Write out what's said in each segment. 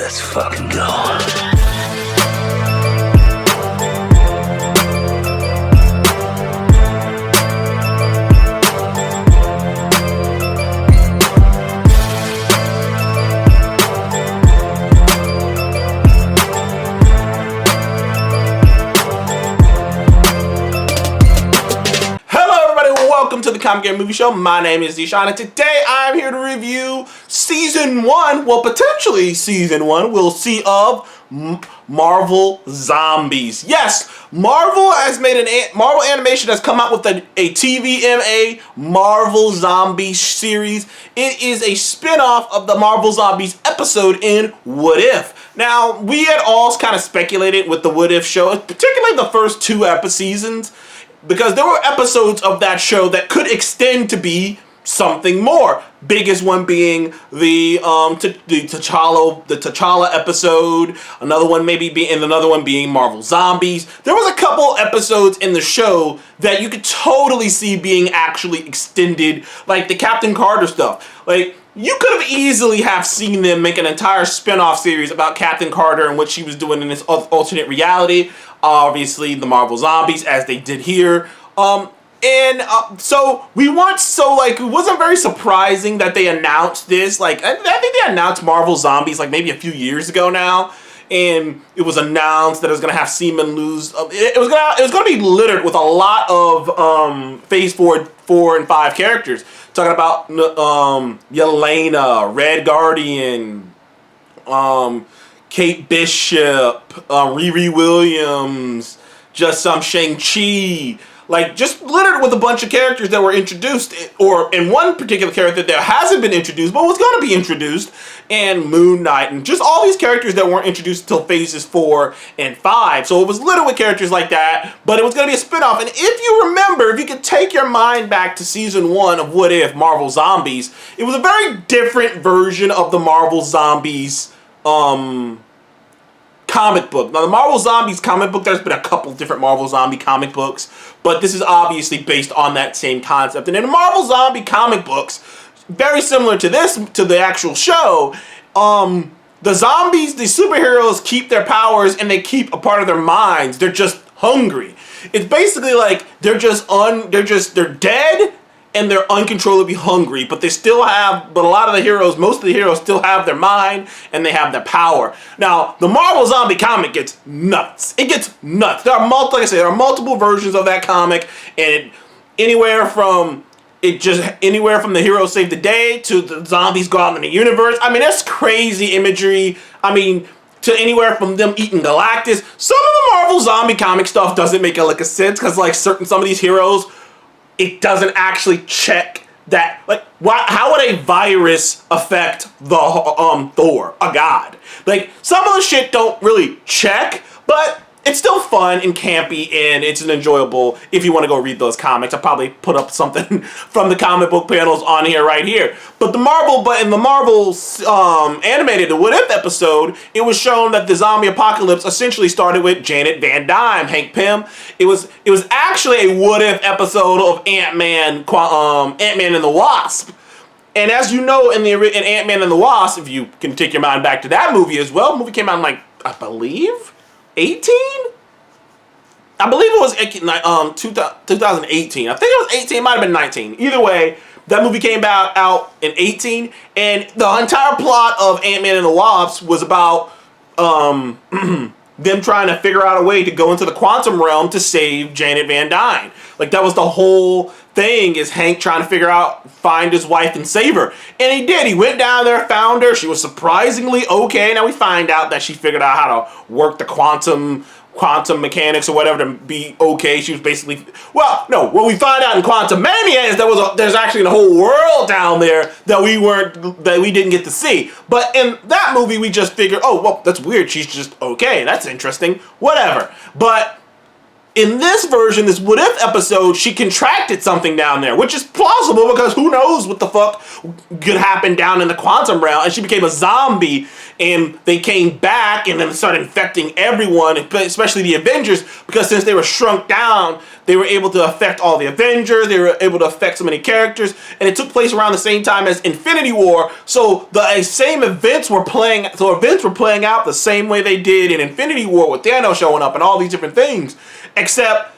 Let's fucking go. Welcome to the Comic Game Movie Show. My name is Deshaun, and today I'm here to review Season 1, well, potentially Season 1, we'll see, of Marvel Zombies. Yes, Marvel Animation has come out with a TVMA Marvel Zombies series. It is a spin-off of the Marvel Zombies episode in What If. Now, we had all kind of speculated with the What If show, particularly the first two seasons, because there were episodes of that show that could extend to be something more. Biggest one being the T'Challa episode. Another one being Marvel Zombies. There was a couple episodes in the show that you could totally see being actually extended, like the Captain Carter stuff. Like, you could have easily have seen them make an entire spin-off series about Captain Carter and what she was doing in this alternate reality. Obviously, the Marvel Zombies, as they did here. So it wasn't very surprising that they announced this. Like, I think they announced Marvel Zombies like maybe a few years ago now, and it was announced that it was gonna have Seaman lose. It was gonna be littered with a lot of Phase 4 and 5 characters. Talking about Yelena, Red Guardian, Kate Bishop, Riri Williams, just some Shang-Chi, like just littered with a bunch of characters that were introduced, or in one particular character that hasn't been introduced but was going to be introduced, and Moon Knight, and just all these characters that weren't introduced until Phases 4 and 5. So it was littered with characters like that, but it was going to be a spinoff. And if you remember, if you could take your mind back to Season 1 of What If, Marvel Zombies, it was a very different version of the Marvel Zombies comic book. Now, the Marvel Zombies comic book, there's been a couple different Marvel Zombie comic books, but this is obviously based on that same concept. And in the Marvel Zombie comic books, very similar to this, to the actual show, the zombies, the superheroes keep their powers and they keep a part of their minds. They're just hungry. It's basically like they're dead and they're uncontrollably hungry, but most of the heroes still have their mind and they have their power. Now, the Marvel Zombie comic gets nuts. It gets nuts. There are multiple versions of that comic, and anywhere from the heroes save the day to the zombies go out in the universe. I mean, that's crazy imagery. I mean, to anywhere from them eating Galactus. Some of the Marvel Zombie comic stuff doesn't make a sense, because like some of these heroes, it doesn't actually check that. Like, how would a virus affect the Thor, a god? Like, some of the shit don't really check, but it's still fun and campy, and it's an enjoyable. If you want to go read those comics, I'll probably put up something from the comic book panels on here right here. But in the Marvel animated the What If episode, it was shown that the zombie apocalypse essentially started with Janet Van Dyne, Hank Pym. It was actually a What If episode of Ant-Man and the Wasp. And as you know, in Ant-Man and the Wasp, if you can take your mind back to that movie as well, the movie came out in, like, I believe 18? I believe it was 2018. I think it was 18. It might have been 19. Either way, that movie came out in 18, and the entire plot of Ant-Man and the Wasp was about them trying to figure out a way to go into the quantum realm to save Janet Van Dyne. Like, that was the whole thing, is Hank trying to find his wife and save her. And he did. He went down there, found her. She was surprisingly okay. Now we find out that she figured out how to work the quantum mechanics or whatever to be okay. She was basically, what we find out in Quantum Mania is there's actually a whole world down there that we didn't get to see. But in that movie, we just figured, oh, well, that's weird. She's just okay. That's interesting. Whatever. But in this version, this What If episode, she contracted something down there, which is plausible because who knows what the fuck could happen down in the quantum realm. And she became a zombie, and they came back and then started infecting everyone, especially the Avengers, because since they were shrunk down, They were able to affect all the Avengers. They were able to affect so many characters, and it took place around the same time as Infinity War. So the same events were playing. So events were playing out the same way they did in Infinity War with Thanos showing up and all these different things. Except,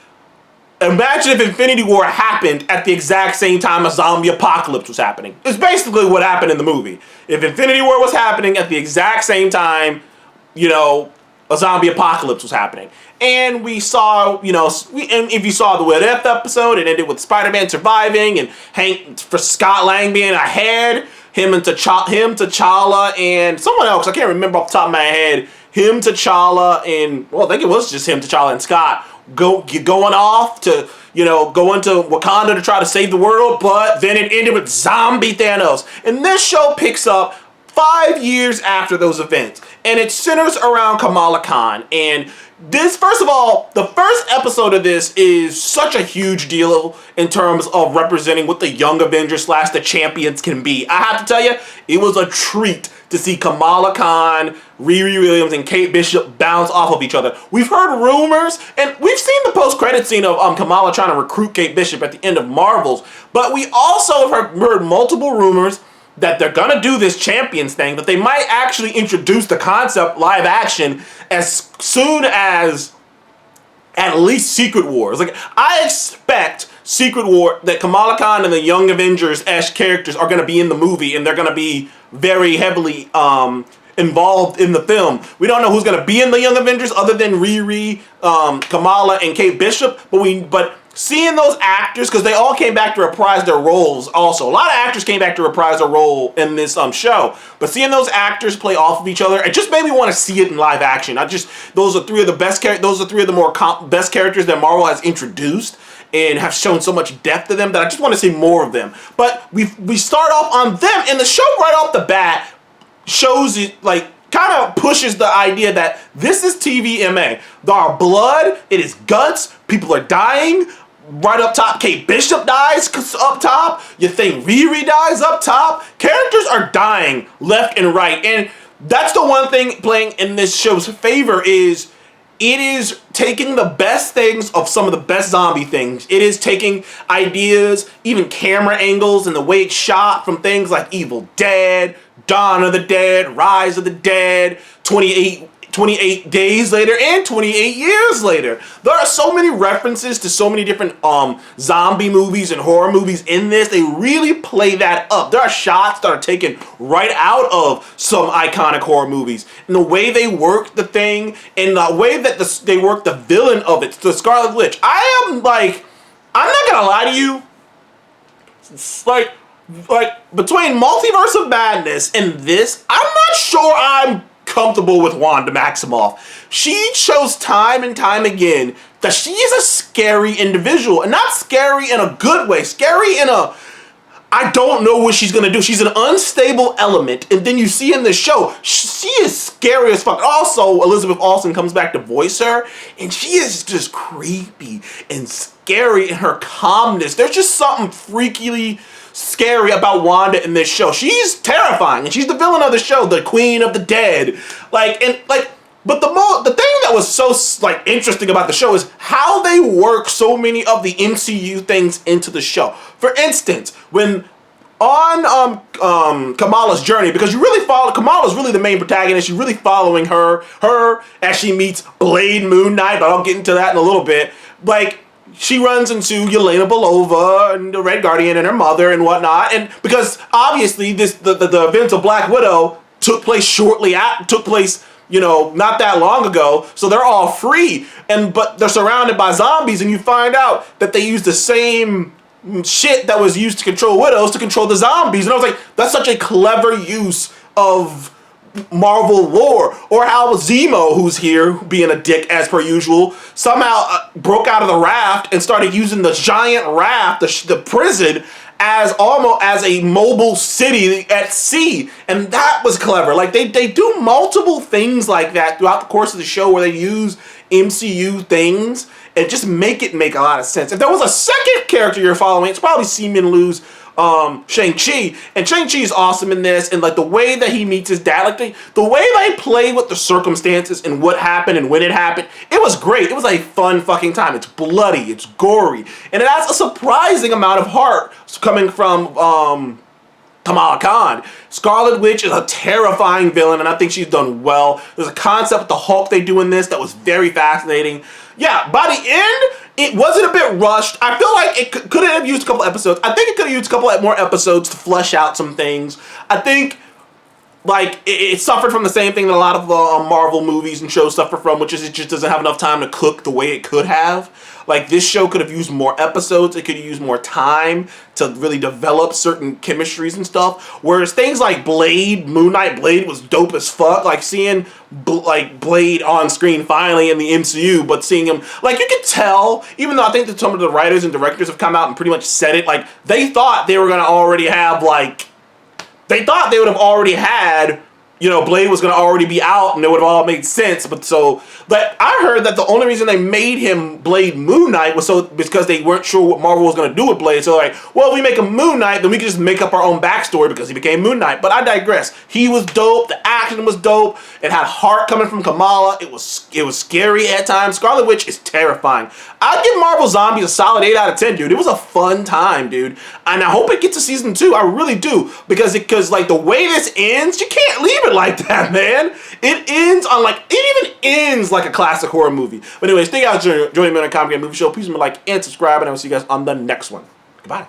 imagine if Infinity War happened at the exact same time a zombie apocalypse was happening. It's basically what happened in the movie. If Infinity War was happening at the exact same time, you know, a zombie apocalypse was happening. And we saw, you know, and if you saw the What If episode, it ended with Spider-Man surviving and for Scott Lang being ahead, him, T'Challa, and someone else, I can't remember off the top of my head, him, T'Challa, and, well, I think it was just him, T'Challa, and Scott going off to, you know, go into Wakanda to try to save the world, but then it ended with zombie Thanos. And this show picks up 5 years after those events, and it centers around Kamala Khan. And this, first of all, the first episode of this is such a huge deal in terms of representing what the Young Avengers / the Champions can be. I have to tell you, it was a treat to see Kamala Khan, Riri Williams, and Kate Bishop bounce off of each other. We've heard rumors, and we've seen the post-credit scene of Kamala trying to recruit Kate Bishop at the end of Marvels, but we also have heard multiple rumors that they're gonna do this Champions thing, that they might actually introduce the concept live action as soon as at least Secret Wars. Like, I expect Secret War, that Kamala Khan and the Young Avengers-esque characters are gonna be in the movie, and they're gonna be very heavily involved in the film. We don't know who's gonna be in the Young Avengers other than Riri, Kamala, and Kate Bishop, but seeing those actors, because they all came back to reprise their roles also. A lot of actors came back to reprise their role in this show. But seeing those actors play off of each other, it just made me want to see it in live action. Those are three of the best best characters that Marvel has introduced and have shown so much depth to them that I just want to see more of them. But we start off on them, and the show right off the bat shows it, like, kind of pushes the idea that this is TVMA. There are blood, it is guts, people are dying. Right up top, Kate Bishop dies up top. You think Riri dies up top. Characters are dying left and right. And that's the one thing playing in this show's favor is it is taking the best things of some of the best zombie things. It is taking ideas, even camera angles, and the way it's shot from things like Evil Dead, Dawn of the Dead, Rise of the Dead, 28 days later, and 28 years later. There are so many references to so many different zombie movies and horror movies in this. They really play that up. There are shots that are taken right out of some iconic horror movies. And the way they work the thing, and the way that they work the villain of it, the Scarlet Witch. I'm not gonna lie to you, it's like between Multiverse of Madness and this, I'm not sure I'm comfortable with Wanda Maximoff. She shows time and time again that she is a scary individual, and not scary in a good way, scary in a I don't know what she's gonna do. She's an unstable element, and then you see in the show, she is scary as fuck. Also, Elizabeth Olsen comes back to voice her, and she is just creepy and scary in her calmness. There's just something freakily scary about Wanda in this show. She's terrifying, and she's the villain of the show, the Queen of the Dead. But the thing that was so interesting about the show is how they work so many of the MCU things into the show. For instance, when on Kamala's journey, because you really follow Kamala's really the main protagonist. You're really following her as she meets Blade, Moon Knight. But I'll get into that in a little bit. She runs into Yelena Belova and the Red Guardian and her mother and whatnot, and because obviously the events of Black Widow took place not that long ago, so they're all free, but they're surrounded by zombies, and you find out that they use the same shit that was used to control widows to control the zombies, and I was like, that's such a clever use of Marvel lore. Or how Zemo, who's here being a dick as per usual, somehow broke out of the raft and started using the giant raft, the prison, as almost as a mobile city at sea, and that was clever. They do multiple things like that throughout the course of the show where they use MCU things and just make a lot of sense. If there was a second character you're following, it's probably Simu Liu's Shang-Chi, and Shang-Chi is awesome in this, and like the way that he meets his dad, like the way they play with the circumstances and what happened and when it happened, it was great. It was a fun fucking time. It's bloody, it's gory, and it has a surprising amount of heart coming from Kamala Khan. Scarlet Witch is a terrifying villain, and I think she's done well. There's a concept with the Hulk they do in this that was very fascinating. Yeah, by the end, it wasn't a bit rushed. I feel like it could have used a couple episodes. I think it could have used a couple more episodes to flesh out some things. I think like it suffered from the same thing that a lot of Marvel movies and shows suffer from, which is it just doesn't have enough time to cook the way it could have. Like this show could have used more episodes. It could have used more time to really develop certain chemistries and stuff. Whereas things like Blade, Moon Knight Blade was dope as fuck. Like seeing like Blade on screen finally in the MCU, but seeing him, like you could tell, even though I think that some of the writers and directors have come out and pretty much said it, like they thought they were gonna already have like, they thought they would have already had, you know, Blade was going to already be out and it would have all made sense. But I heard that the only reason they made him Blade Moon Knight was because they weren't sure what Marvel was going to do with Blade. So like, well, if we make him Moon Knight, then we can just make up our own backstory because he became Moon Knight. But I digress. He was dope. The action was dope. It had heart coming from Kamala. It was scary at times. Scarlet Witch is terrifying. I'd give Marvel Zombies a solid 8 out of 10, dude. It was a fun time, dude. And I hope it gets a season 2. I really do. Because like the way this ends, you can't leave it like that, man. It ends on like, it even ends like a classic horror movie. But anyways, thank you guys for joining me on a Comic Game Movie Show. Please remember to like and subscribe, and I will see you guys on the next one. Goodbye.